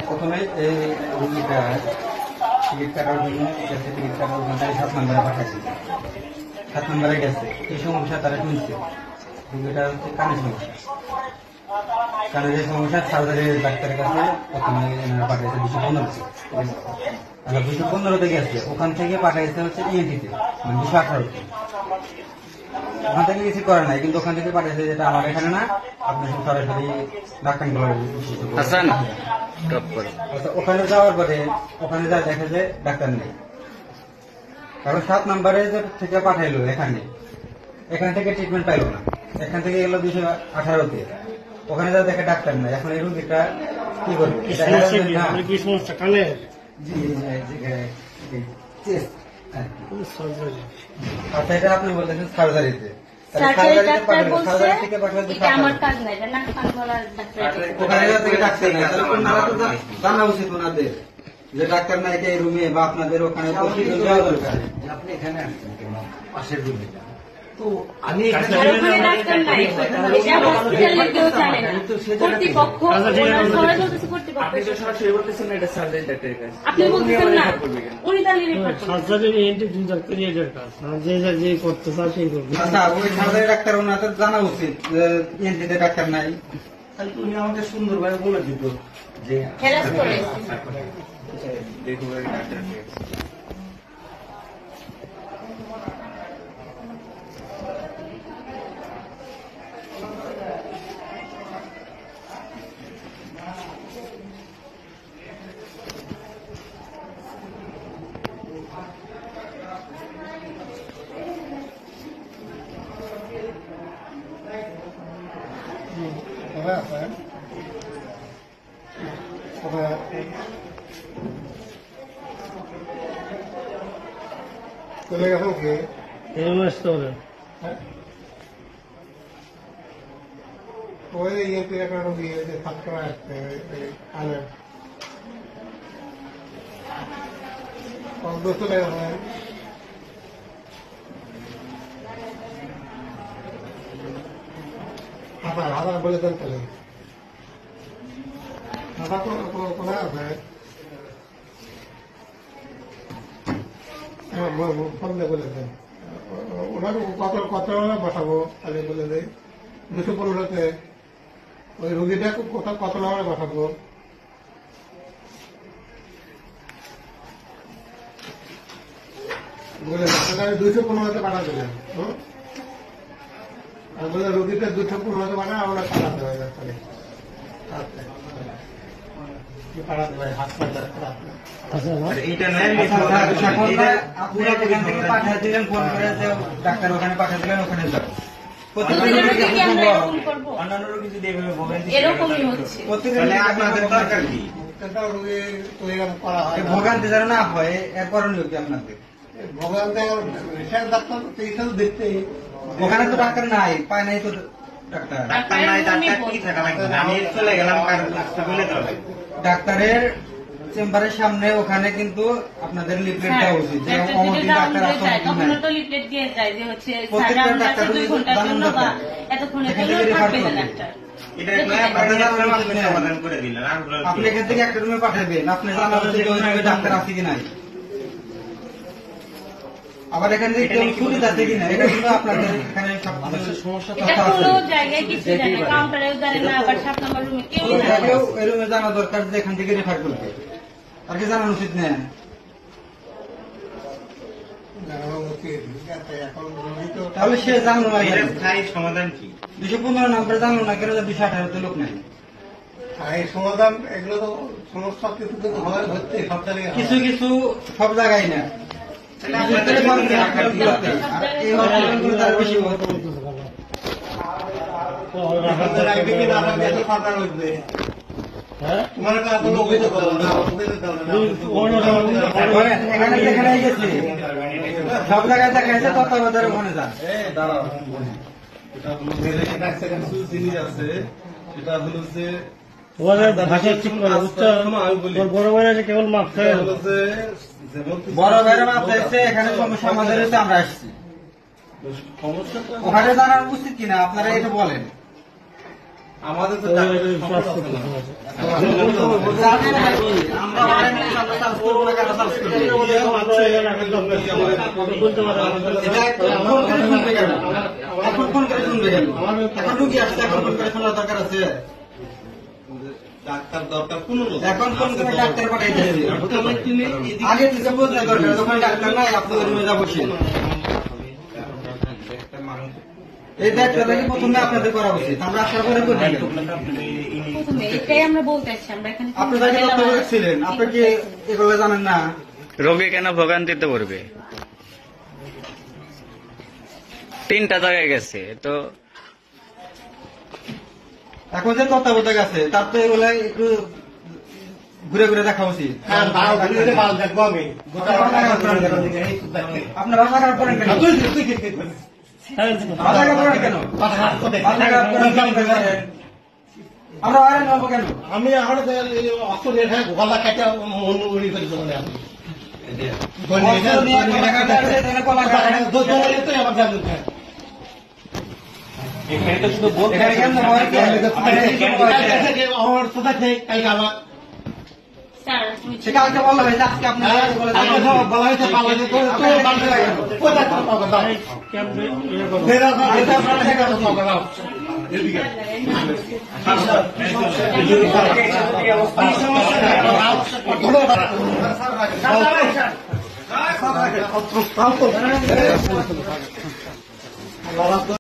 প্রথমে এই রুগীটা টিকিট কাটার জন্য টিকিট কাটার ওখান থেকে 7 নম্বরে পাঠাচ্ছি। 7 নম্বরে গেছে, এই সমস্যা তারা শুনছে। রুগীটা হচ্ছে কানের সমস্যা, কানের যে সমস্যা সার্জারির ডাক্তারের কাছে প্রথমে পাঠাইছে 215। 215-তে গেছে, ওখান থেকে পাঠাইছে হচ্ছে ইএনটিতে, মানে 218-তে। ওখান থেকে কিছু করে নাই, কিন্তু ওখান থেকে পাঠিয়েছে যেটা আমার এখানে না, আপনি সরাসরি ডাক্তার। ওখানে যাওয়ার পরে ওখানে যা দেখে যে ডাক্তার নেই। কারণ 7 নম্বরে থেকে পাঠাইলো এখান থেকে ট্রিটমেন্ট পাইলো না, এখান থেকে গেল 218-তে। ওখানে যা দেখে ডাক্তার নেই। এখন এই রোগীটা কি করবে? আচ্ছা, এটা আপনি বলতেছেন সার্জারিতে। জানা উচিত ওনাদের যে ডাক্তার নাই এই রুমে, বা আপনাদের ওখানে আপনি এখানে পাশের রুমে। তো আমি ডাক্তার ওনাদের জানা উচিত যে ডাক্তার নাই। উনি আমাকে সুন্দরভাবে বলে দিত যে চলে গেছে ওকে ওই ইয়েতে একটা রোগী ছাত্র আসছে আলের চলে গেছে। হাজার বলে দেন চলে কোথায় আছে? ফোন দিয়ে বলে দেন ওনার কত বসাবো আগে বলে দেয়। 215-তে ওই রুগীটা কত নম্বরে বসাবো বলে দেন। 215-তে পাঠা দিলেন আর বলে রুগীটা 215-তে পাঠা আমরা পাঠাতে হবে তাহলে ডাক্তার ওখানে পাঠিয়ে দিলেন, ওখানে ভোগান্তি যেন না হয় এর করণীয় কি আপনাদের? ভোগান্তি ডাক্তার দেখতে ওখানে তো ডাক্তার নাই, পায় নাই তো ডাক্তার নাই। আমি চলে গেলাম ডাক্তারের চেম্বারের সামনে, ওখানে কিন্তু আপনাদের লিফলেট দেওয়া উচিত যে অমুক ডাক্তার আপনি এখান থেকে একটা রুমে পাঠাবেন, আপনি জানা উচিত ডাক্তার আছে কি নাই। আবার এখানে সুবিধা আছে কিনা এটা কিন্তু আপনাদের এখানে সমস্যা রুমে জানা দরকার যে এখান থেকে রেফার করবে, আর কি জানানো উচিত না? তাহলে সে জানলো না সমাধান কি? 215 নাম্বার জানলো না কেন? 218-তে লোক নাই সমাধান। এগুলো তো সমস্যা কিছু কিছু সব জায়গায় না। সব জায়গায় দেখা যাচ্ছে তত্ত্বাবধানের ওখানে যান। জিনিস আছে সেটা হলো যে বড় ভাইরা কেবল মাপ বড় ভাইরা মাপ চাইছে, এখানে সমস্যা আমাদের আমরা আসছি। ওখানে জানার উচিত কিনা আপনারা এটা বলেন। আমাদের তো এখন ফোন করে শুনবে কেন? এখন রুগী আসছে, এখন ফোন করে শোনার দরকার আছে? ডাক্তার দরকার কোন এখন ফোন করে ডাক্তার পাঠাই দিয়েছে। আগে থেকে বোঝা দরকার, যখন ডাক্তার নাই আপনাদের রুমে যাবো সে। এই দায়িত্বটা কি প্রথমে আপনাদের করা উচিত, আমরা আসার পরে করে দিই। প্রথমে এটাই আমরা বলতে চাচ্ছি, আমরা এখানে আপনি তাকে তত্ত্বাবধায়ক ছিলেন, আপনি কি এগুলো জানেন না? রোগী কেন ভোগান্তিতে পড়বে? 3টা জায়গায় গেছে তো। এখন যে তত্ত্বাবধায়ক আছে তার তো এগুলো একটু ঘুরে ঘুরে দেখা উচিত। আপনার ভাষা খারাপ করেন কেন? ভাষা খারাপ করেন কেন? ভাষা খারাপ করেন কেন? আমরা আর নেবো কেন? আমি আমার অস্ত্র নিয়ে গোপালা কাটে মন উড়ি করে চলে অস্ত্র নিয়ে কলা কাটা আছে, তাহলে কলা কাটা। এখানে কেন ভয় কি? আমার কোথা থেকে কালকে আমার স্যার তুমি সে কালকে বললো ভাই যে আজকে আপনি বলে বলা হয়েছে পালাতে